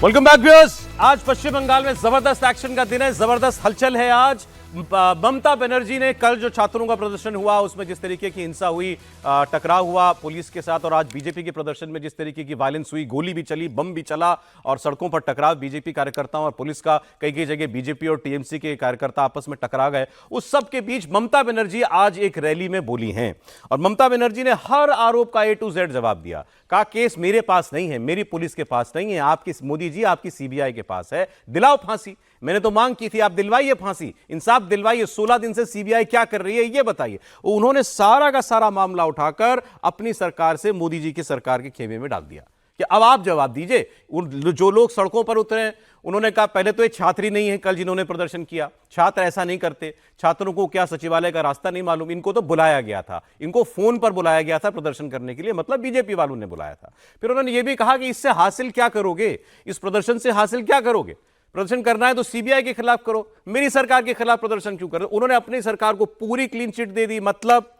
Welcome back viewers. आज पश्चिम बंगाल में जबरदस्त एक्शन का दिन है, जबरदस्त हलचल है। आज ममता बनर्जी ने कल जो छात्रों का प्रदर्शन हुआ उसमें जिस तरीके की हिंसा हुई, टकराव हुआ पुलिस के साथ, और आज बीजेपी के प्रदर्शन में जिस तरीके की वायलेंस हुई, गोली भी चली, बम भी चला और सड़कों पर टकराव बीजेपी कार्यकर्ताओं और पुलिस का, कई कई जगह बीजेपी और टीएमसी के कार्यकर्ता आपस में टकरा गए। उस सब के बीच ममता बनर्जी आज एक रैली में बोली हैं और ममता बनर्जी ने हर आरोप का A to Z जवाब दिया। कहा केस मेरे पास नहीं है, मेरी पुलिस के पास नहीं है, आपकी मोदी जी आपकी सीबीआई के पास है, दिलाओ फांसी। मैंने तो मांग की थी, आप दिलवाइए फांसी, इंसाफ दिलवाइए। 16 दिन से सीबीआई क्या कर रही है ये बताइए। उन्होंने सारा का सारा मामला उठाकर अपनी सरकार से मोदी जी की सरकार के खेमे में डाल दिया कि अब आप जवाब दीजिए। जो लोग सड़कों पर उतरे उन्होंने कहा पहले तो ये छात्री नहीं है कल जिन्होंने प्रदर्शन किया, छात्र ऐसा नहीं करते, छात्रों को क्या सचिवालय का रास्ता नहीं मालूम, इनको तो बुलाया गया था, इनको फोन पर बुलाया गया था प्रदर्शन करने के लिए, मतलब बीजेपी वालों ने बुलाया था। फिर उन्होंने ये भी कहा कि इससे हासिल क्या करोगे, इस प्रदर्शन से हासिल क्या करोगे, प्रदर्शन करना है तो सीबीआई के खिलाफ करो, मेरी सरकार के खिलाफ प्रदर्शन क्यों करो। उन्होंने अपनी सरकार को पूरी क्लीन चिट दे दी। मतलब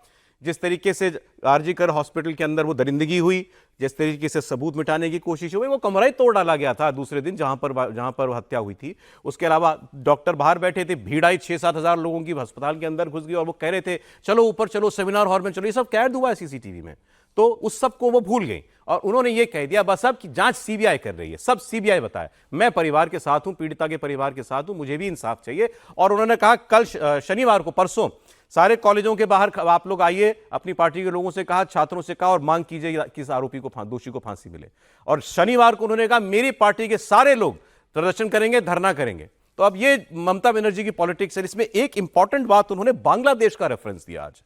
जिस तरीके से आरजी कर हॉस्पिटल के अंदर वो दरिंदगी हुई, जिस तरीके से सबूत मिटाने की कोशिश हुई, वो कमरा ही तोड़ डाला गया था दूसरे दिन जहां पर हत्या हुई थी। उसके अलावा डॉक्टर बाहर बैठे थे, भीड़ आई 6-7 हजार लोगों की, अस्पताल के अंदर घुस गई और वो कह रहे थे चलो ऊपर चलो, सेमिनार हॉल में चलो, ये सब कैद हुआ है सीसीटीवी में। तो उस सब को वो भूल गई और उन्होंने ये कह दिया बस अब कि जांच सीबीआई कर रही है, सब सीबीआई बताए, मैं परिवार के साथ हूं, पीड़िता के परिवार के साथ हूं, मुझे भी इंसाफ चाहिए। और उन्होंने कहा कल शनिवार को, परसों सारे कॉलेजों के बाहर आप लोग आइए, अपनी पार्टी के लोगों से कहा, छात्रों से कहा और मांग कीजिए कि इस आरोपी को, दोषी को फांसी मिले। और शनिवार को उन्होंने कहा मेरी पार्टी के सारे लोग प्रदर्शन करेंगे, धरना करेंगे। तो अब ये ममता बनर्जी की पॉलिटिक्स है। इसमें एक इंपॉर्टेंट बात उन्होंने बांग्लादेश का रेफरेंस दिया। आज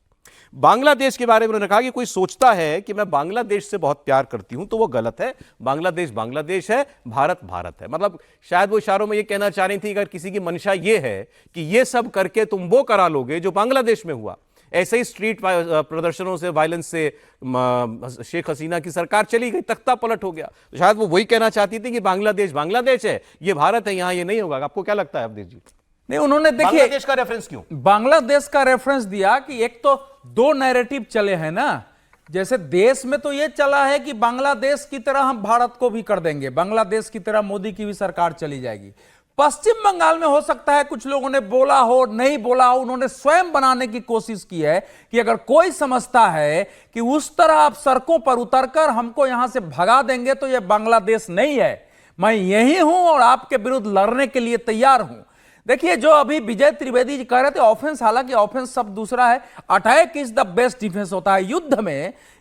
बांग्लादेश के बारे में उन्होंने कहा कि कोई सोचता है कि मैं बांग्लादेश से बहुत प्यार करती हूं तो वो गलत है, बांग्लादेश बांग्लादेश है, भारत भारत है। मतलब शायद वो इशारों में ये कहना चाह रही थी अगर किसी की मंशा ये है कि ये सब करके तुम वो करा लोगे जो बांग्लादेश में हुआ, ऐसे ही स्ट्रीट प्रदर्शनों से, वायलेंस से शेख हसीना की सरकार चली गई, तख्ता पलट हो गया। तो शायद वो वही कहना चाहती थी कि बांग्लादेश बांग्लादेश है, ये भारत है, यहां ये नहीं होगा। आपको क्या लगता है अवधेश जी? नहीं, उन्होंने देखिए बांग्लादेश का रेफरेंस क्यों, बांग्लादेश का रेफरेंस दिया कि एक तो दो नैरेटिव चले हैं ना। जैसे देश में तो ये चला है कि बांग्लादेश की तरह हम भारत को भी कर देंगे, बांग्लादेश की तरह मोदी की भी सरकार चली जाएगी। पश्चिम बंगाल में हो सकता है कुछ लोगों ने बोला हो, नहीं बोला हो, उन्होंने स्वयं बनाने की कोशिश की है कि अगर कोई समझता है कि उस तरह आप सड़कों पर उतरकर हमको यहां से भगा देंगे तो यह बांग्लादेश नहीं है, मैं यही हूं और आपके विरुद्ध लड़ने के लिए तैयार हूं। देखिए जो अभी विजय त्रिवेदी जी कह रहे थे, ऑफेंस, हालांकि ऑफेंस शब्द दूसरा है, attack is the best defence होता है।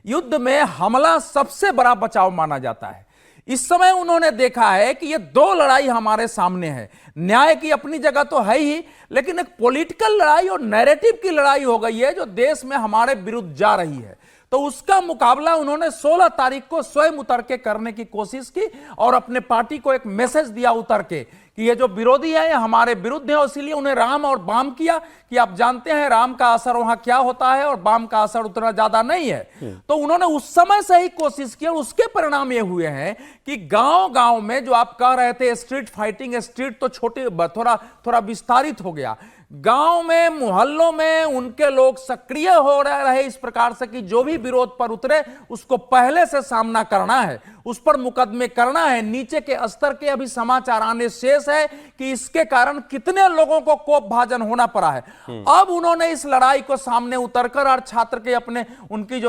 युद्ध में हमला सबसे बड़ा बचाव माना जाता है। इस समय उन्होंने देखा है कि ये दो लड़ाई हमारे सामने है। न्याय की अपनी जगह तो है ही, लेकिन एक पॉलिटिकल लड़ाई और नैरेटिव की लड़ाई हो गई है जो देश में हमारे विरुद्ध जा रही है। तो उसका मुकाबला उन्होंने 16 तारीख को स्वयं उतर के करने की कोशिश की और अपने पार्टी को एक मैसेज दिया उतर के कि ये जो विरोधी है ये हमारे विरुद्ध है। इसीलिए उन्हें राम और बाम किया कि आप जानते हैं राम का असर वहां क्या होता है और बाम का असर उतना ज्यादा नहीं है। तो उन्होंने उस समय से ही कोशिश की और उसके परिणाम ये हुए हैं कि गांव-गांव में जो आप कह रहे थे स्ट्रीट फाइटिंग, स्ट्रीट तो छोटे, थोड़ा विस्तारित हो गया, गांव में, मोहल्लों में उनके लोग सक्रिय हो रहे इस प्रकार से कि जो भी विरोध पर उतरे उसको पहले से सामना करना है, उस पर मुकदमे करना है। नीचे के स्तर के अभी समाचार आने शेष है कि इसके कारण कितने लोगों को कोप भाजन होना पड़ा है। अब उन्होंने इस लड़ाई को सामने उतरकर और छात्र के अपने उनकी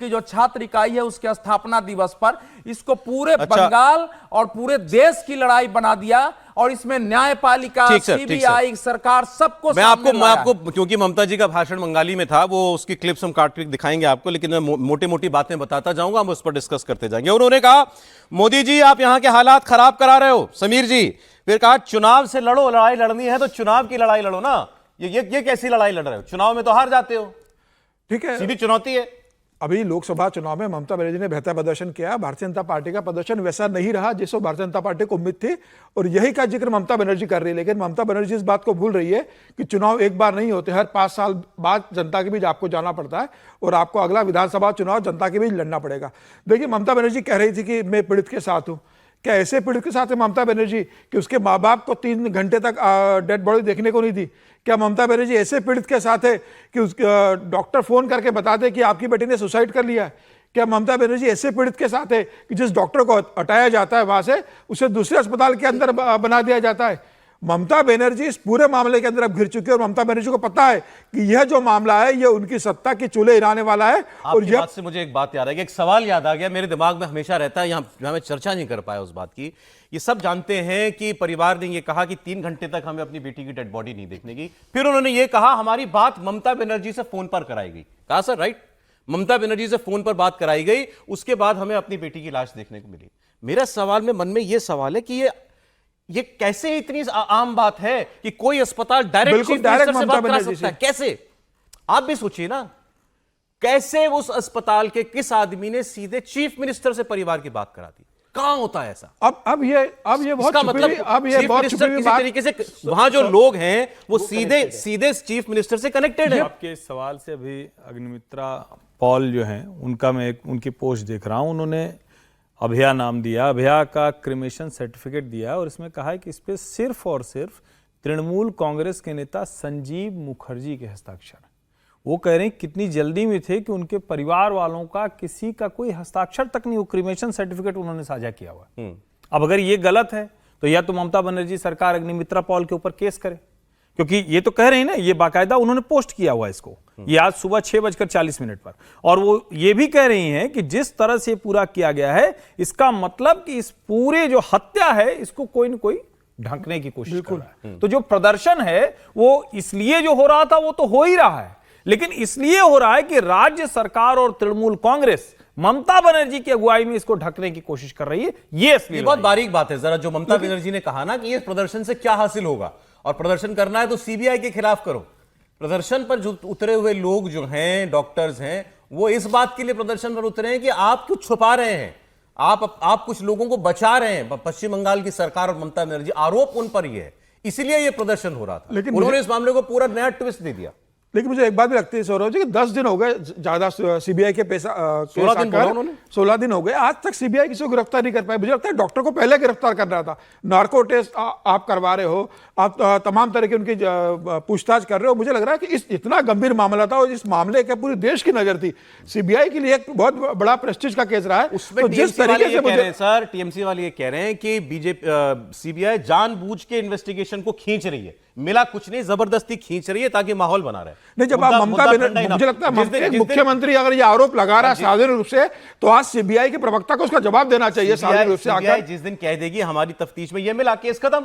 जो छात्र इकाई है उसके स्थापना दिवस पर इसको पूरे बंगाल और पूरे देश की लड़ाई बना दिया और इसमें न्यायपालिका, सीबीआई, सरकार सबको मैं आपको क्योंकि ममता जी का भाषण बंगाली में था, वो उसकी क्लिप्स हम काट के दिखाएंगे आपको, लेकिन मैं मोटी मोटी बातें बताता जाऊंगा, हम उस पर डिस्कस करते जाएंगे। उन्होंने कहा मोदी जी आप यहां के हालात खराब करा रहे हो, समीर जी। फिर कहा चुनाव से लड़ो, लड़ाई लड़नी है तो चुनाव की लड़ाई लड़ो ना, ये कैसी लड़ाई लड़ रहे हो, चुनाव में तो हार जाते हो। ठीक है, सीधी चुनौती है। अभी लोकसभा चुनाव में ममता बनर्जी ने बेहतर प्रदर्शन किया, भारतीय जनता पार्टी का प्रदर्शन वैसा नहीं रहा जिसको भारतीय जनता पार्टी को उम्मीद थी और यही का जिक्र ममता बनर्जी कर रही है। लेकिन ममता बनर्जी इस बात को भूल रही है कि चुनाव एक बार नहीं होते, हर 5 साल बाद जनता के बीच आपको जाना पड़ता है और आपको अगला विधानसभा चुनाव जनता के बीच लड़ना पड़ेगा। देखिए ममता बनर्जी कह रही थी कि मैं पीड़ित के साथ हूं। क्या ऐसे पीड़ित के साथ है ममता बनर्जी कि उसके माँ बाप को 3 घंटे तक डेड बॉडी देखने को नहीं दी? क्या ममता बनर्जी ऐसे पीड़ित के साथ है कि उस डॉक्टर फोन करके बता दे कि आपकी बेटी ने सुसाइड कर लिया है? क्या ममता बनर्जी ऐसे पीड़ित के साथ है कि जिस डॉक्टर को हटाया जाता है वहां से उसे दूसरे अस्पताल के अंदर बना दिया जाता है? ममता बनर्जी इस पूरे मामले के अंदर अब घिर चुकी है और ममता बनर्जी को पता है कि यह जो मामला है यह उनकी सत्ता के चूल्हे हिलाने वाला है। और यह बात से मुझे एक बात याद आ गई, एक सवाल याद आ गया, मेरे दिमाग में हमेशा रहता है, यहां मैं चर्चा नहीं कर पाया उस बात की। ये सब जानते हैं कि परिवार ने ये कहा कि 3 घंटे तक हमें अपनी बेटी की डेड बॉडी नहीं देखने की। फिर उन्होंने ये कहा हमारी बात ममता बनर्जी से फोन पर कराई गई। कहा सर, राइट, ममता बनर्जी से फोन पर बात कराई गई, उसके बाद हमें अपनी बेटी की लाश देखने को मिली। मेरा सवाल में मन में यह सवाल है कि ये कैसे इतनी आम बात है कि कोई अस्पताल डायरेक्ट चीफ मिनिस्टर से बात करा सकता है? कैसे? आप भी सोचिए ना, कैसे उस अस्पताल के किस आदमी ने सीधे चीफ मिनिस्टर से परिवार की बात करा दी? कहां होता है ऐसा? अब ये बहुत मतलब अब ये बहुत किसी तरीके से वहां जो लोग हैं वो सीधे चीफ मिनिस्टर से कनेक्टेड है। आपके सवाल से अभी अग्निमित्रा पॉल जो हैं उनका मैं उनकी पोस्ट देख रहा हूं, उन्होंने अभया नाम दिया, अभया का क्रिमेशन सर्टिफिकेट दिया और इसमें कहा है कि इस पे सिर्फ और सिर्फ तृणमूल कांग्रेस के नेता संजीव मुखर्जी के हस्ताक्षर हैं। वो कह रहे हैं कितनी जल्दी में थे कि उनके परिवार वालों का किसी का कोई हस्ताक्षर तक नहीं, वो क्रिमेशन सर्टिफिकेट उन्होंने साझा किया हुआ है। अब अगर ये गलत है तो या तो ममता बनर्जी सरकार अग्निमित्रा पॉल के ऊपर केस करे, क्योंकि ये तो कह रहे हैं ना, ये बाकायदा उन्होंने पोस्ट किया हुआ है इसको, ये आज सुबह 6:40 पर, और वो ये भी कह रही हैं कि जिस तरह से पूरा किया गया है इसका मतलब कि इस पूरे जो हत्या है इसको कोई न कोई ढकने की कोशिश कर रहा है। तो जो प्रदर्शन है वो इसलिए जो हो रहा था वो तो हो ही रहा है, लेकिन इसलिए हो रहा है कि राज्य सरकार और तृणमूल कांग्रेस ममता बनर्जी की अगुवाई में इसको ढकने की कोशिश कर रही है। ये बहुत बारीक बात है जरा, जो ममता बनर्जी ने कहा ना कि इस प्रदर्शन से क्या हासिल होगा, और प्रदर्शन करना है तो सीबीआई के खिलाफ करो। प्रदर्शन पर जो उतरे हुए लोग जो हैं, डॉक्टर्स हैं, वो इस बात के लिए प्रदर्शन पर उतरे हैं कि आप कुछ छुपा रहे हैं, आप कुछ लोगों को बचा रहे हैं। पश्चिम बंगाल की सरकार और ममता बनर्जी, आरोप उन पर ही है, इसलिए यह प्रदर्शन हो रहा था। लेकिन उन्होंने इस मामले को पूरा नया ट्विस्ट दे दिया। लेकिन मुझे एक बात भी लगती है सौरभ जी कि 10 दिन हो गए ज्यादा सीबीआई के 16 दिन हो गए, आज तक सीबीआई किसी को गिरफ्तार नहीं कर पाए। मुझे लगता है डॉक्टर को पहले गिरफ्तार करना था। नार्को टेस्ट आप करवा रहे हो, आप तमाम तरह की उनकी पूछताछ कर रहे हो। मुझे लग रहा है कि इतना गंभीर मामला था और इस मामले के पूरे देश की नजर थी। सीबीआई के लिए एक बहुत बड़ा प्रेस्टीज का केस रहा है। उसमें जिस तरीके से सर टीएमसी वाले ये कह रहे हैं कि बीजेपी सीबीआई जानबूझ के इन्वेस्टिगेशन को खींच रही है, मिला कुछ नहीं, जबरदस्ती खींच रही है ताकि माहौल बना रहे। नहीं, जब आप ममता बनर्जी, मुझे लगता है मुख्यमंत्री अगर ये आरोप लगा रहा है साधारण रूप से, तो आज सीबीआई के प्रवक्ता को उसका जवाब देना चाहिए साधारण रूप से। आकर जिस दिन कह देगी हमारी तफ्तीश में ये मिला, केस खत्म।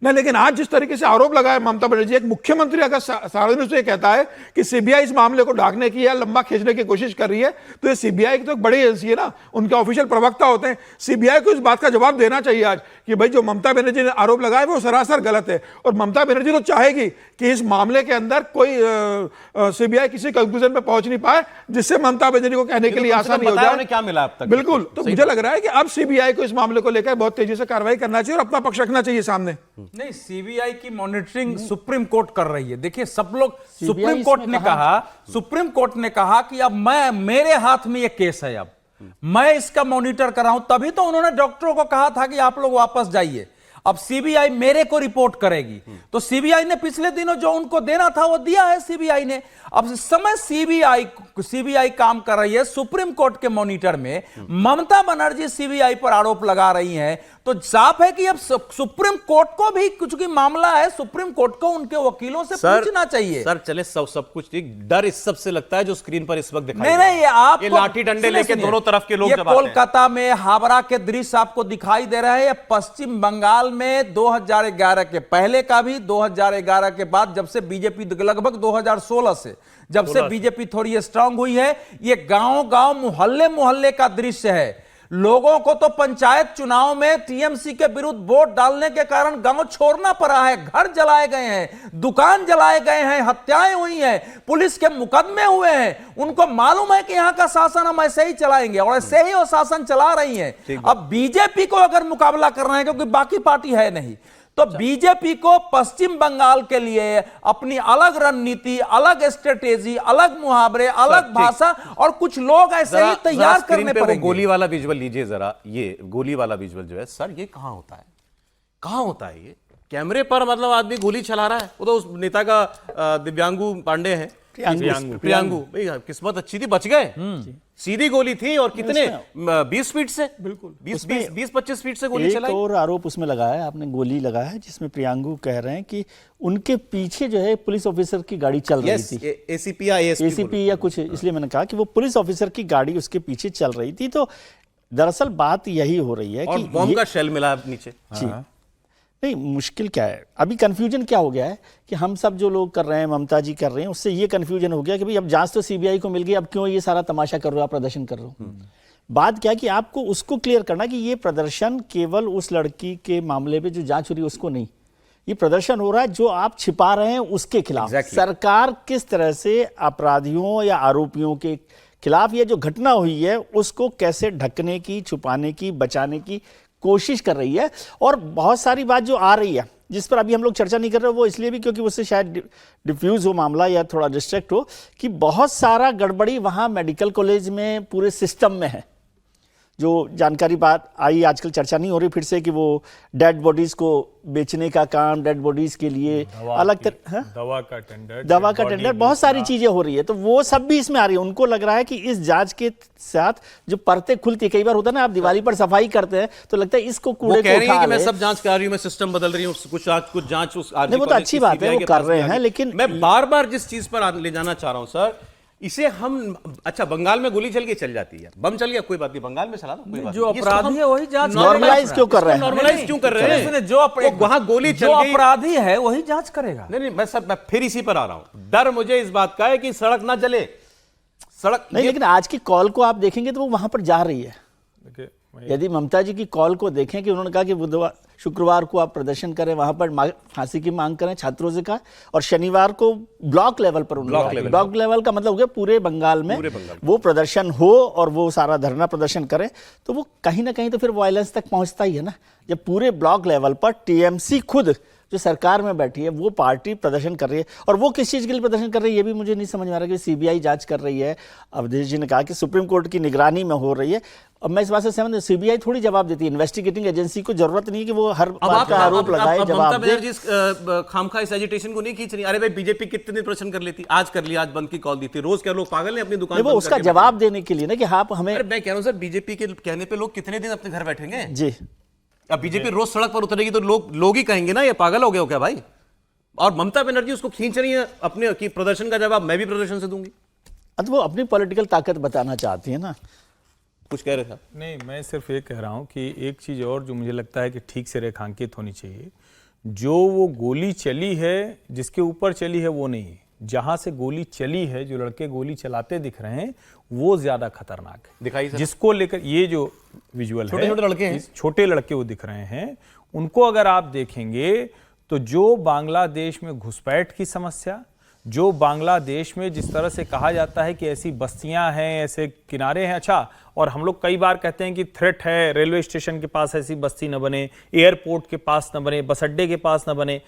नहीं, लेकिन आज जिस तरीके से आरोप लगाया ममता बनर्जी, एक मुख्यमंत्री अगर सार्वजनिक रूप से कहता है कि सीबीआई इस मामले को ढांकने की या लंबा खींचने की कोशिश कर रही है, तो ये सीबीआई की तो एक बड़ी एजेंसी है ना, उनके ऑफिशियल प्रवक्ता होते हैं। सीबीआई को इस बात का जवाब देना चाहिए आज कि भाई जो ममता बनर्जी ने आरोप लगाया वो सरासर गलत है। और ममता बनर्जी तो चाहेगी कि इस मामले के अंदर कोई सीबीआई किसी कंक्लूजन पे पहुंच नहीं पाए जिससे ममता बनर्जी को कहने के लिए आसानी हो जाए। क्या मिला अब तक? बिल्कुल। तो मुझे लग रहा है कि अब सीबीआई को इस मामले को लेकर बहुत तेजी से कार्रवाई करना चाहिए और अपना पक्ष रखना चाहिए सामने। नहीं, सीबीआई की मॉनिटरिंग सुप्रीम कोर्ट कर रही है। देखिए, सब लोग सुप्रीम कोर्ट ने कहा कि अब मेरे हाथ में ये केस है, अब मैं इसका मॉनिटर कर रहा हूं। तभी तो उन्होंने डॉक्टरों को कहा था कि आप लोग वापस जाइए, अब सीबीआई मेरे को रिपोर्ट करेगी। तो सीबीआई ने पिछले दिनों जो उनको देना था वो दिया है सीबीआई ने। अब इस समय सीबीआई काम कर रही है सुप्रीम कोर्ट के मॉनिटर में। ममता बनर्जी सीबीआई पर आरोप लगा रही हैं, तो साफ है कि अब सुप्रीम कोर्ट को भी कुछ की मामला है, सुप्रीम कोर्ट को उनके वकीलों से पूछना चाहिए। सर चले सब कुछ ठीक, डर इस सब से लगता है जो स्क्रीन पर इस वक्त दिखाई नहीं, आप ये लाठी डंडे लेके दोनों तरफ के लोग जब कोलकाता में हावड़ा के दृश्य आपको दिखाई दे रहे हैं। पश्चिम बंगाल में 2011 के पहले का भी, 2011 के बाद जब से बीजेपी लगभग 2016 से जब से बीजेपी थोड़ी स्ट्रांग हुई है, ये गांव मोहल्ले मोहल्ले का दृश्य है। लोगों को तो पंचायत चुनाव में टीएमसी के विरुद्ध वोट डालने के कारण गांव छोड़ना पड़ा है, घर जलाए गए हैं, दुकान जलाए गए हैं, हत्याएं हुई हैं, पुलिस के मुकदमे हुए हैं। उनको मालूम है कि यहां का शासन हम ऐसे ही चलाएंगे और ऐसे ही वो शासन चला रही हैं। अब बीजेपी को अगर मुकाबला करना है, क्योंकि बाकी पार्टी है नहीं, तो बीजेपी को पश्चिम बंगाल के लिए अपनी अलग रणनीति, अलग स्ट्रेटेजी, अलग मुहावरे, अलग भाषा और कुछ लोग ऐसे ही तैयार करने पड़ेंगे। गोली वाला विजुअल लीजिए जरा, ये गोली वाला विजुअल जो है सर, ये कहां होता है, कहां होता है ये? कैमरे पर मतलब आदमी गोली चला रहा है, वो तो उस नेता का दिव्यांगु पांडे हैं, प्रियांगू भाई किस्मत अच्छी थी, बच गए। सीधी गोली थी और कितने 20 फीट से, बिल्कुल 20-25 फीट से गोली चलाई। एक और आरोप उसमें लगाया है, आपने गोली लगाया है, जिसमें प्रियांगू कह रहे हैं कि उनके पीछे जो है पुलिस ऑफिसर की गाड़ी चल रही थी, एसीपी या एसीपी या कुछ, इसलिए मैंने कहा कि वो पुलिस ऑफिसर की गाड़ी उसके पीछे चल रही थी। तो दरअसल बात यही हो रही है और कि बम का शेल मिला नीचे। जी नहीं, मुश्किल क्या है, अभी कंफ्यूजन क्या हो गया है कि हम सब जो लोग कर रहे हैं, ममता जी कर रहे हैं, उससे ये कंफ्यूजन हो गया कि भाई अब जांच तो सीबीआई को मिल गई, अब क्यों ये सारा तमाशा कर रहे हो, आप प्रदर्शन कर रहे हो। बात क्या है कि आपको उसको क्लियर करना कि ये प्रदर्शन केवल उस लड़की के मामले में जो जांच हो रही है उसको नहीं, ये प्रदर्शन हो रहा है जो आप छिपा रहे हैं उसके खिलाफ। सरकार किस तरह से अपराधियों या आरोपियों के खिलाफ ये जो घटना हुई है उसको कैसे ढकने की, छुपाने की, बचाने की कोशिश कर रही है। और बहुत सारी बात जो आ रही है जिस पर अभी हम लोग चर्चा नहीं कर रहे, वो इसलिए भी क्योंकि उससे शायद डिफ्यूज हो मामला या थोड़ा डिस्ट्रैक्ट हो, कि बहुत सारा गड़बड़ी वहाँ मेडिकल कॉलेज में पूरे सिस्टम में है। जो जानकारी बात आई, आजकल चर्चा नहीं हो रही फिर से कि वो डेड बॉडीज को बेचने का काम, डेड बॉडीज के लिए अलग दवा का टेंडर, बहुत सारी चीजें हो रही है। तो वो सब भी इसमें आ रही है। उनको लग रहा है कि इस जांच के साथ जो परतें खुलती है, कई बार होता है ना, आप दिवाली पर सफाई करते हैं तो लगता है इसको कूड़े को उठा कि मैं सब जांच कर रही हूं, मैं सिस्टम बदल रही हूं, कुछ जांच उस वो तो अच्छी बात है, वो कर रहे हैं, लेकिन मैं बार बार जिस चीज पर ले जाना चाह रहा हूं सर, इसे हम, अच्छा बंगाल में गोली चल के चल जाती है, बम चल गया कोई बात नहीं, बंगाल में चला दो कोई बात जो अपराधी है वही जांच नॉर्मलाइज क्यों कर रहे हैं, नॉर्मलाइज क्यों कर रहे हैं? जो वहां गोली जो अपराधी है वही जांच करेगा। नहीं, मैं फिर इसी पर आ रहा हूं। डर मुझे इस बात का है कि सड़क ना जले, सड़क नहीं, लेकिन आज की कॉल को आप देखेंगे तो वो वहां पर जा रही है। यदि ममता जी की कॉल को देखें कि उन्होंने कहा कि बुधवार शुक्रवार को आप प्रदर्शन करें, वहां पर फांसी की मांग करें छात्रों से कहा, और शनिवार को ब्लॉक लेवल पर, ब्लॉक लेवल का मतलब हो गया पूरे बंगाल में वो प्रदर्शन हो और वो सारा धरना प्रदर्शन करें, तो वो कहीं ना कहीं तो फिर वायलेंस तक पहुंचता ही है ना। जब पूरे ब्लॉक लेवल पर टीएमसी खुद जो सरकार में बैठी है वो पार्टी प्रदर्शन कर रही है, और वो किस चीज के लिए प्रदर्शन कर रही है ये भी मुझे नहीं समझ में आ रहा कि सीबीआई जांच कर रही है। अवधेश जी ने कहा कि सुप्रीम कोर्ट की निगरानी में हो रही है। अब मैं इस बात से सहमत हूं, सीबीआई थोड़ी जवाब देती है, इन्वेस्टिगेटिंग एजेंसी को जरूरत नहीं है कि वो हर बात का आरोप लगाए, जवाब दे। खामखा इस एजिटेशन को नहीं खींच रही। अरे भाई बीजेपी कितने प्रदर्शन कर लेती, आज कर लिया, आज बंद की कॉल दी थी, रोज क्या लोग पागल हैं अपनी दुकान वो उसका जवाब देने के लिए ना कि आप हमें। मैं कह रहा हूं सर, बीजेपी के कहने पे लोग कितने दिन अपने घर बैठेंगे जी। अब बीजेपी रोज सड़क पर उतरेगी तो लोग ही कहेंगे ना ये पागल हो गए हो क्या भाई। और ममता बनर्जी उसको खींच रही है अपने की प्रदर्शन का जवाब मैं भी प्रदर्शन से दूंगी। तो वो अपनी पॉलिटिकल ताकत बताना चाहती है ना। कुछ कह रहे थे? नहीं, मैं सिर्फ ये कह रहा हूं कि एक चीज और जो मुझे लगता है कि ठीक से रेखांकित होनी चाहिए, जो वो गोली चली है जिसके ऊपर चली है वो नहीं, जहां से गोली चली है जो लड़के गोली चलाते दिख रहे हैं वो ज्यादा खतरनाक है। दिखाई सर? जिसको लेकर ये जो विजुअल छोटे छोटे लड़के हैं, छोटे लड़के वो दिख रहे हैं, उनको अगर आप देखेंगे तो जो बांग्लादेश में घुसपैठ की समस्या, जो बांग्लादेश में जिस तरह से कहा जाता है कि ऐसी बस्तियां हैं, ऐसे किनारे हैं, अच्छा, और हम लोग कई बार कहते हैं कि थ्रेट है, रेलवे स्टेशन के पास ऐसी बस्ती न बने, एयरपोर्ट के पास न बने, बस अड्डे के पास न बने।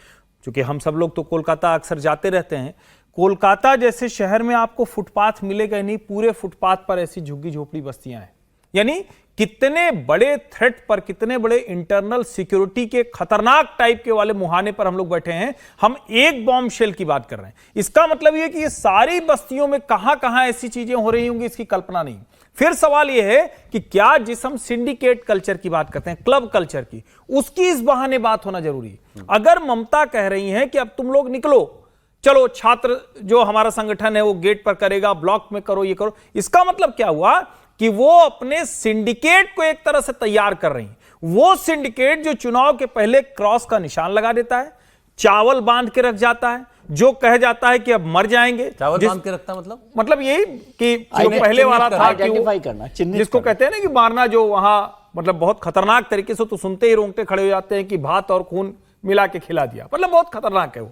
चूंकि हम सब लोग तो कोलकाता अक्सर जाते रहते हैं, कोलकाता जैसे शहर में आपको फुटपाथ मिलेगा नहीं, पूरे फुटपाथ पर ऐसी झुग्गी झोपड़ी बस्तियां हैं। यानी कितने बड़े थ्रेट पर, कितने बड़े इंटरनल सिक्योरिटी के खतरनाक टाइप के वाले मुहाने पर हम लोग बैठे हैं। हम एक बॉम्ब शेल की बात कर रहे हैं, इसका मतलब यह कि ये सारी बस्तियों में कहां कहां ऐसी चीजें हो रही होंगी इसकी कल्पना नहीं। फिर सवाल यह है कि क्या जिस हम सिंडिकेट कल्चर की बात करते हैं, क्लब कल्चर की, उसकी इस बहाने बात होना जरूरी है। अगर ममता कह रही हैं कि अब तुम लोग निकलो, चलो छात्र जो हमारा संगठन है वो गेट पर करेगा, ब्लॉक में करो, ये करो, इसका मतलब क्या हुआ कि वो अपने सिंडिकेट को एक तरह से तैयार कर रही हैं। वो सिंडिकेट जो चुनाव के पहले क्रॉस का निशान लगा देता है, चावल बांध के रख जाता है, जो कह जाता है कि अब मर जाएंगे। चावल बांध के रखता मतलब यही कि जो पहले वाला था आइडेंटिफाई करना, जिसको कहते हैं ना कि मारना, जो वहां मतलब बहुत खतरनाक तरीके से, तो सुनते ही रोंगटे खड़े हो जाते हैं कि भात और खून मिला के खिला दिया, मतलब बहुत खतरनाक है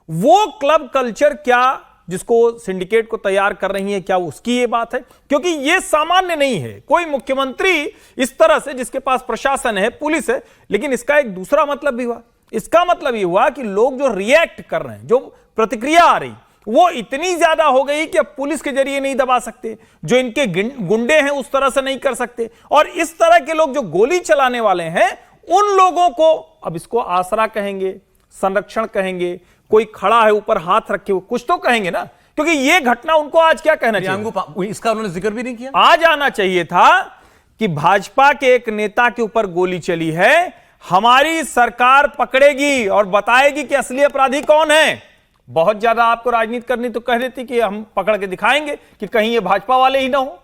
वो क्लब कल्चर क्या जिसको सिंडिकेट को तैयार कर रही है, क्या उसकी ये बात है? क्योंकि ये सामान्य नहीं है। कोई मुख्यमंत्री इस तरह से जिसके पास प्रशासन है, पुलिस है, लेकिन इसका एक दूसरा मतलब भी हुआ। इसका मतलब ये हुआ कि लोग जो रिएक्ट कर रहे हैं, जो प्रतिक्रिया आ रही, वो इतनी ज्यादा हो गई कि अब पुलिस के जरिए नहीं दबा सकते, जो इनके गुंडे हैं उस तरह से नहीं कर सकते, और इस तरह के लोग जो गोली चलाने वाले हैं उन लोगों को अब इसको आसरा कहेंगे, संरक्षण कहेंगे, कोई खड़ा है ऊपर हाथ रखे हुए, कुछ तो कहेंगे ना, क्योंकि ये घटना उनको आज क्या कहना चाहिए, इसका उन्होंने जिक्र भी नहीं किया। आज आना चाहिए था कि भाजपा के एक नेता के ऊपर गोली चली है, हमारी सरकार पकड़ेगी और बताएगी कि असली अपराधी कौन है। बहुत ज्यादा आपको राजनीति करनी तो कह देती कि हम पकड़ के दिखाएंगे कि कहीं ये भाजपा वाले ही ना हो,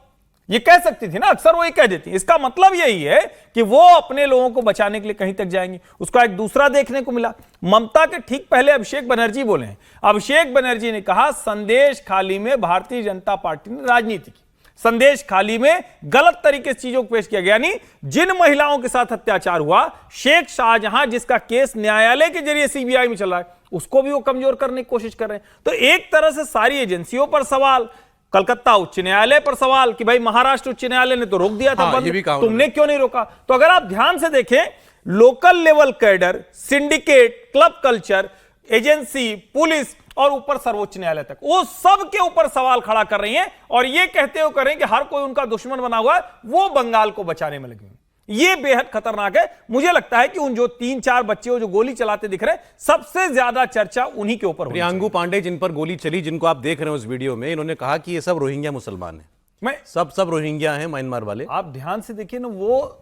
ये कह सकती थी ना, अक्सर वो ये कह देती। इसका मतलब यही है कि वो अपने लोगों को बचाने के लिए कहीं तक जाएंगे। उसका एक दूसरा देखने को मिला, ममता के ठीक पहले अभिषेक बनर्जी बोले हैं। अभिषेक बनर्जी ने कहा संदेश खाली में भारतीय जनता पार्टी ने राजनीति की, संदेश खाली में गलत तरीके से चीजों को पेश किया गया। यानी जिन महिलाओं के साथ अत्याचार हुआ, शेख शाहजहां जिसका केस न्यायालय के जरिए सीबीआई में चल रहा है, उसको भी वो कमजोर करने की कोशिश कर रहे हैं। तो एक तरह से सारी एजेंसियों पर सवाल, कलकत्ता उच्च न्यायालय पर सवाल कि भाई महाराष्ट्र उच्च न्यायालय ने तो रोक दिया था बंद, तुमने क्यों नहीं रोका। तो अगर आप ध्यान से देखें, local level cadre, syndicate, club culture, agency, police और ऊपर सर्वोच्च न्यायालय तक, वो सब के ऊपर सवाल खड़ा कर रही हैं और ये कहते हुए करें कि हर कोई उनका दुश्मन बना हुआ है, वो बंगाल को बचाने में लगे। ये बेहद खतरनाक है। मुझे लगता है कि उन जो 3-4 बच्चे जो गोली चलाते दिख रहे हैं, सबसे ज्यादा चर्चा उन्हीं के ऊपर। प्रियांगु पांडे जिन पर गोली चली, जिनको आप देख रहे हैं उस वीडियो में, इन्होंने कहा कि ये सब रोहिंग्या मुसलमान हैं। मैं सब रोहिंग्या हैं, म्यांमार वाले। आप ध्यान से देखिए ना, वो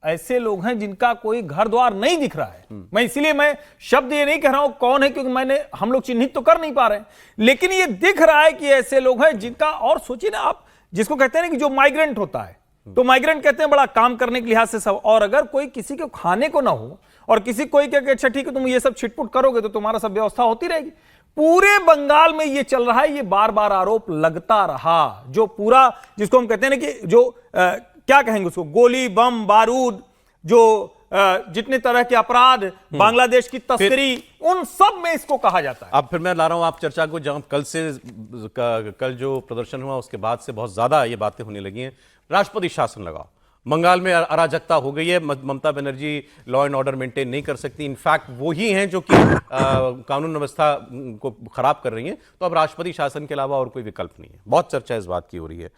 ऐसे लोग हैं जिनका कोई घर द्वार नहीं दिख रहा है। मैं इसीलिए मैं शब्द ये नहीं कह रहा हूं कौन है, क्योंकि हम लोग चिन्हित तो कर नहीं पा रहे हैं, लेकिन ये दिख रहा है कि ऐसे लोग हैं जिनका, और सोचिए ना आप, जिसको कहते हैं ना कि जो माइग्रेंट होता है, तो माइग्रेंट कहते हैं बड़ा काम करने के लिहाज से सब, और अगर कोई किसी को खाने को ना हो और किसी कोई कहे अच्छा ठीक है तुम ये सब छिटपुट करोगे तो तुम्हारा सब व्यवस्था होती रहेगी। पूरे बंगाल में ये चल रहा है, ये बार बार आरोप लगता रहा। जो पूरा, जिसको हम कहते हैं ना कि जो क्या कहेंगे उसको, गोली बम बारूद, जो जितने तरह के अपराध, बांग्लादेश की तस्करी, उन सब में इसको कहा जाता है। अब फिर मैं ला रहा हूं आप चर्चा को, जहां कल जो प्रदर्शन हुआ उसके बाद से बहुत ज्यादा ये बातें होने लगी हैं। राष्ट्रपति शासन लगाओ, बंगाल में अराजकता हो गई है, Mamata Banerjee law and order maintain नहीं कर सकती, इनफैक्ट वो ही हैं जो कि कानून व्यवस्था को खराब कर रही हैं। तो अब राष्ट्रपति शासन के अलावा और कोई विकल्प नहीं है। बहुत चर्चा इस बात की हो रही है।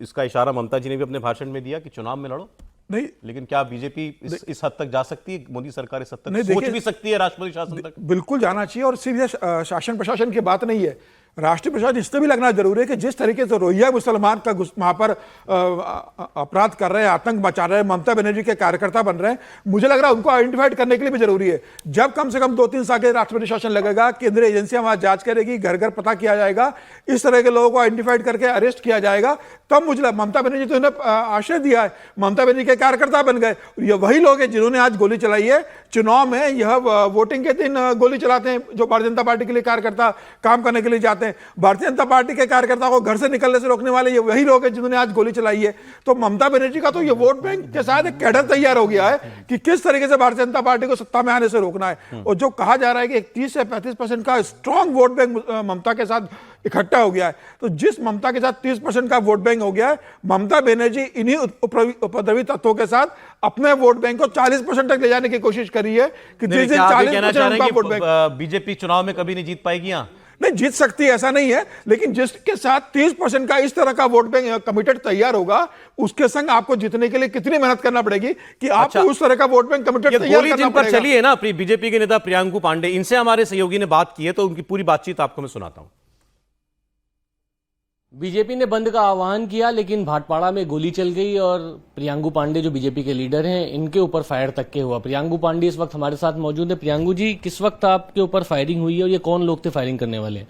इसका इशारा ममता जी ने भी अपने भाषण में दिया कि चुनाव में लड़ो, नहीं, लेकिन क्या बीजेपी इस हद तक जा सकती है? मोदी सरकार इस हद तक सोच भी सकती है राष्ट्रपति शासन तक? बिल्कुल जाना चाहिए, और सीधे शासन प्रशासन की बात नहीं है। राष्ट्रीय प्रशासन इससे भी लगना जरूरी है कि जिस तरीके से रोहिंग्या मुसलमान का वहां पर अपराध कर रहे हैं, आतंक मचा रहे हैं, ममता बनर्जी के कार्यकर्ता बन रहे हैं, मुझे लग रहा है उनको आइडेंटिफाइड करने के लिए भी जरूरी है। जब कम से कम 2-3 साल के राष्ट्रपति शासन लगेगा, केंद्रीय एजेंसियां वहां जांच करेगी, घर घर पता किया जाएगा, इस तरह के लोगों को आइडेंटिफाइड करके अरेस्ट किया जाएगा, तब मुझे लगा ममता बनर्जी तो उन्हें आश्रय दिया है, ममता बनर्जी के कार्यकर्ता बन गए। ये वही लोग हैं जिन्होंने आज गोली चलाई है। चुनाव में यह वोटिंग के दिन गोली चलाते हैं जो भारतीय जनता पार्टी के लिए कार्यकर्ता काम करने के लिए जाते हैं। भारतीय जनता पार्टी के कार्यकर्ता को घर से निकलने से रोकने वाले ये वही लोग हैं जिन्होंने आज गोली चलाई है। तो ममता बनर्जी का तो ये वोट बैंक के साथ एक कैडर तैयार हो गया है कि किस तरीके से भारतीय जनता पार्टी को सत्ता में आने से रोकना है। और जो कहा जा रहा है कि 30 से 35% का स्ट्रांग वोट बैंक ममता के साथ इकट्ठा हो गया है, तो जिस ममता के साथ 30% का वोट बैंक हो गया है, ममता बनर्जी इन्हीं उपद्रवी तत्वों के साथ अपने वोट बैंक को 40% तक ले जाने की कोशिश करी है कि जिस दिन 40% का वोट बैंक बीजेपी चुनाव में कभी नहीं जीत पाएगी। यहाँ नहीं जीत सकती ऐसा नहीं है, लेकिन जिसके साथ 30% का इस तरह का वोट बैंक कमिटेड तैयार होगा, उसके संग आपको जीतने के लिए कितनी मेहनत करना पड़ेगी कि आपको उस तरह का वोट बैंक कमिटेड तैयार करना पड़ेगा। चली है ना बीजेपी के नेता प्रियांगु पांडे, इनसे हमारे सहयोगी ने बात की है, तो उनकी पूरी बातचीत आपको मैं सुनाता हूं। बीजेपी ने बंद का आह्वान किया, लेकिन भाटपाड़ा में गोली चल गई और प्रियांगु पांडे जो बीजेपी के लीडर हैं, इनके ऊपर फायर तक के हुआ। प्रियांगु पांडे इस वक्त हमारे साथ मौजूद है। प्रियांगु जी, किस वक्त आपके ऊपर फायरिंग हुई है और ये कौन लोग थे फायरिंग करने वाले?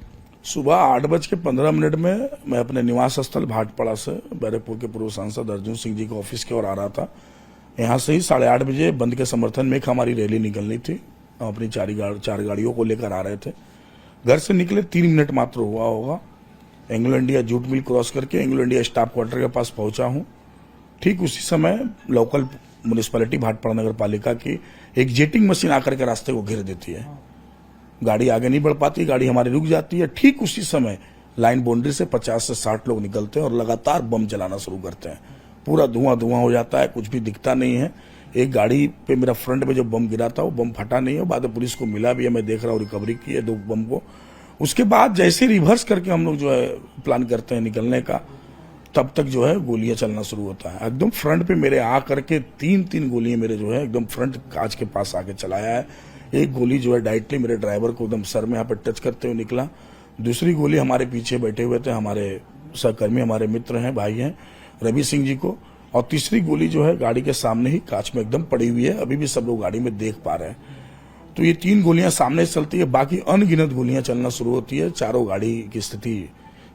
सुबह 8:15 में मैं अपने निवास स्थल भाटपाड़ा से बैरकपुर के पूर्व सांसद अर्जुन सिंह जी के ऑफिस की ओर आ रहा था। यहाँ से ही 8:30 बजे बंद के समर्थन में एक हमारी रैली निकलनी थी। हम अपनी 4 गाड़ियों को लेकर आ रहे थे। घर से निकले 3 मिनट मात्र हुआ होगा, Anglo India jute mill cross करके एंग्लो इंडिया स्टाफ क्वार्टर के पास पहुंचा हूं। ठीक उसी समय लोकल म्युनिसिपैलिटी भाटपाड़ा नगर पालिका की एक जेटिंग मशीन आकर के रास्ते को घेर देती है। गाड़ी आगे नहीं बढ़ पाती, गाड़ी हमारी रुक जाती है। ठीक उसी समय लाइन बाउंड्री से 50 से 60 लोग निकलते हैं और लगातार बम चलाना शुरू करते हैं। पूरा धुआं हो जाता है, कुछ भी दिखता नहीं है। एक गाड़ी पे मेरा फ्रंट में जो बम गिरा था वो बम फटा नहीं है, बाद में पुलिस को मिला भी है, मैं देख रहा हूँ, रिकवरी की है 2 बम को। उसके बाद जैसे रिवर्स करके हम लोग जो है प्लान करते हैं निकलने का, तब तक जो है गोलियां चलना शुरू होता है। एकदम फ्रंट पे मेरे आ करके 3 गोलियां मेरे जो है एकदम फ्रंट कांच के पास आके चलाया है। एक गोली जो है डायरेक्टली मेरे ड्राइवर को एकदम सर में यहाँ पे टच करते हुए निकला। दूसरी गोली हमारे पीछे बैठे हुए थे हमारे सहकर्मी, हमारे मित्र हैं, भाई हैं, रवि सिंह जी को। और तीसरी गोली जो है गाड़ी के सामने ही कांच में एकदम पड़ी हुई है, अभी भी सब लोग गाड़ी में देख पा रहे हैं। तो ये 3 गोलियां सामने से चलती है, बाकी अनगिनत गोलियां चलना शुरू होती है, चारों गाड़ी की स्थिति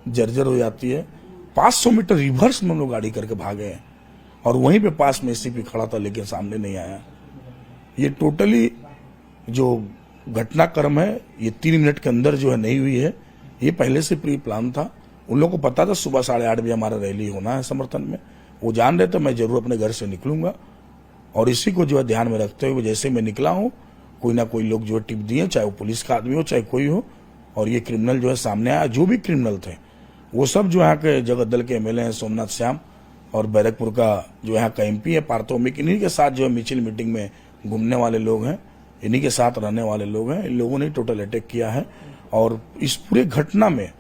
जर्जर हो जाती है। 500 मीटर रिवर्स में हम लोग गाड़ी करके भागे हैं और वहीं पे पास में एसीपी खड़ा था लेकिन सामने नहीं आया। ये टोटली जो घटनाक्रम है ये 3 मिनट के अंदर जो है नहीं हुई है, ये पहले से प्री प्लान था। उन लोगों को पता था सुबह 8:30 बजे हमारा रैली होना है समर्थन में, वो जान रहे थे मैं जरूर अपने घर से निकलूंगा और इसी को जो है ध्यान में रखते हुए जैसे मैं निकला हूं कोई ना कोई लोग जो है टिप दिए, चाहे वो पुलिस का आदमी हो चाहे कोई हो, और ये क्रिमिनल जो है सामने आया। जो भी क्रिमिनल थे वो सब जो यहाँ के जगत दल के एमएलए हैं सोमनाथ श्याम और बैरकपुर का जो यहाँ का एमपी है पार्थोमिक, इन्हीं के साथ जो है मिचिल मीटिंग में घूमने वाले लोग हैं, इन्हीं के साथ रहने वाले लोग हैं। इन लोगों ने टोटल अटैक किया है और इस पूरे घटना में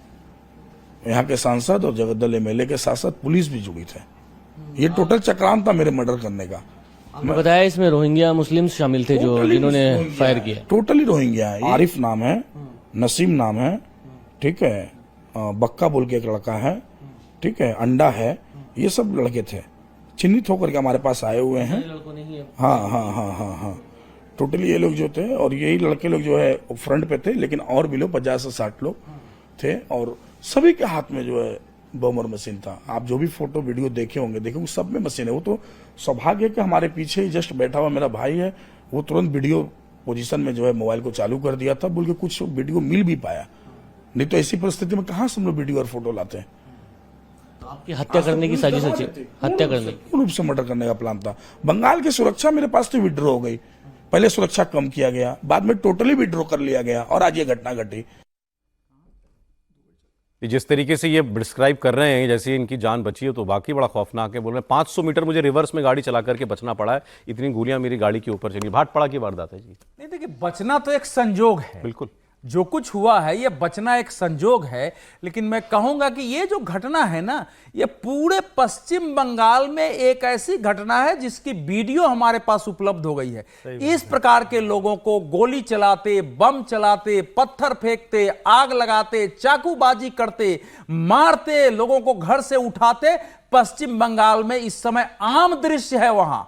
यहाँ के सांसद और जगत दल एमएलए के साथ साथ पुलिस भी जुड़ी थे। ये टोटल चक्रांत था मेरे मर्डर करने का। आपने बताया इसमें रोहिंग्या मुस्लिम्स शामिल थे जो जिन्होंने फायर किया। टोटली रोहिंग्या है। आरिफ नाम है, नसीम नाम है, ठीक है, बक्का बोल के एक लड़का है, ठीक है, अंडा है, ये सब लड़के थे चिन्हित होकर के हमारे पास आए हुए हैं। हाँ हाँ हाँ हाँ हाँ टोटली ये लोग जो थे और यही लड़के लोग जो है फ्रंट पे थे, लेकिन और भी लोग 50 से 60 लोग थे और सभी के हाथ में जो है बम और मशीन था। आप जो भी फोटो वीडियो देखे होंगे देखो सब में मशीन है। वो तो सौभाग्य है कि हमारे पीछे ही जस्ट बैठा हुआ मेरा भाई है, वो तुरंत वीडियो पोजीशन में जो है मोबाइल को चालू कर दिया था, बोल के कुछ वीडियो मिल भी पाया, नहीं तो ऐसी परिस्थिति में कहां से हम लोग वीडियो और फोटो लाते हैं। आपकी हत्या करने की साजिश थी, हत्या करने पूर्ण रूप से मर्डर करने का प्लान था। बंगाल की सुरक्षा मेरे पास तो विड्रॉ हो गई, पहले सुरक्षा कम किया गया, बाद में टोटली विड्रॉ कर लिया गया और आज ये घटना घटी। जिस तरीके से ये डिस्क्राइब कर रहे हैं जैसे इनकी जान बची है तो बाकी बड़ा खौफनाक है। बोल रहे हैं 500 मीटर मुझे रिवर्स में गाड़ी चला करके बचना पड़ा है, इतनी गोलियां मेरी गाड़ी के ऊपर चली। भाटपाड़ा की वारदात है जी। नहीं देखिए, बचना तो एक संजोग है, बिल्कुल जो कुछ हुआ है ये बचना एक संजोग है, लेकिन मैं कहूंगा कि ये जो घटना है ना, ये पूरे पश्चिम बंगाल में एक ऐसी घटना है जिसकी वीडियो हमारे पास उपलब्ध हो गई है। इस प्रकार के लोगों को गोली चलाते, बम चलाते, पत्थर फेंकते, आग लगाते, चाकूबाजी करते, मारते, लोगों को घर से उठाते पश्चिम बंगाल में इस समय आम दृश्य है वहां,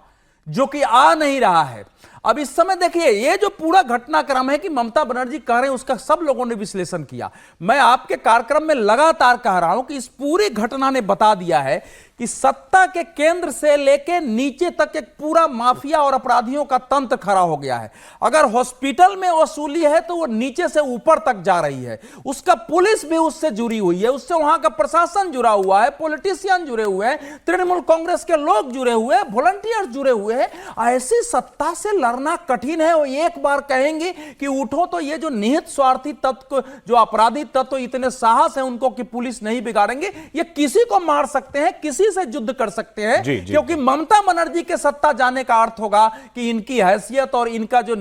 जो कि आ नहीं रहा है। अब इस समय देखिए ये जो पूरा घटनाक्रम है कि ममता बनर्जी कह रहे हैं उसका सब लोगों ने विश्लेषण किया। मैं आपके कार्यक्रम में लगातार कह रहा हूं कि इस पूरी घटना ने बता दिया है कि सत्ता के केंद्र से लेके नीचे तक एक पूरा माफिया और अपराधियों का तंत्र खड़ा हो गया है। अगर हॉस्पिटल में वसूली है तो वो नीचे से ऊपर तक जा रही है, उसका पुलिस भी उससे जुड़ी हुई है, उससे वहां का प्रशासन जुड़ा हुआ है, पॉलिटिशियन जुड़े हुए हैं, तृणमूल कांग्रेस के लोग जुड़े हुए हैं, वॉलंटियर्स जुड़े हुए हैं। ऐसी सत्ता से लड़ना कठिन है। वो एक बार कहेंगे कि उठो तो ये जो निहित स्वार्थी तत्व, जो अपराधी तत्व इतने साहस है उनको कि पुलिस नहीं बिगाड़ेंगे, ये किसी को मार सकते हैं, किसी से युद्ध कर सकते हैं। क्योंकि ममता बनर्जी के सत्ता जाने का अर्थ होगा कि इनकी हैसियत और इनका जो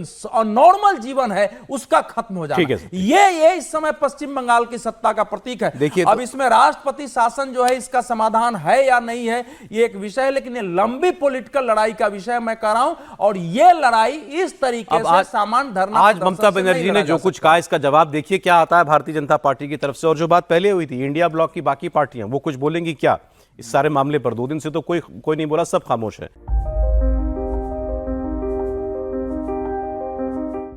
नॉर्मल जीवन है उसका खत्म हो जाना। ये इस समय पश्चिम बंगाल की सत्ता का प्रतीक है। देखिए अब इसमें राष्ट्रपति शासन जो है इसका समाधान है या नहीं है ये एक विषय है, लेकिन ये लंबी पॉलिटिकल लड़ाई का विषय मैं कह रहा हूं और ये लड़ाई इस तरीके से सामान्य धरना आज ममता बनर्जी ने जो कुछ कहा इसका जवाब देखिए क्या आता है भारतीय जनता पार्टी की तरफ से। और जो बात पहले हुई थी इंडिया ब्लॉक की बाकी पार्टियां वो कुछ बोलेंगी क्या इस सारे मामले पर? 2 दिन से तो कोई नहीं बोला, सब खामोश है।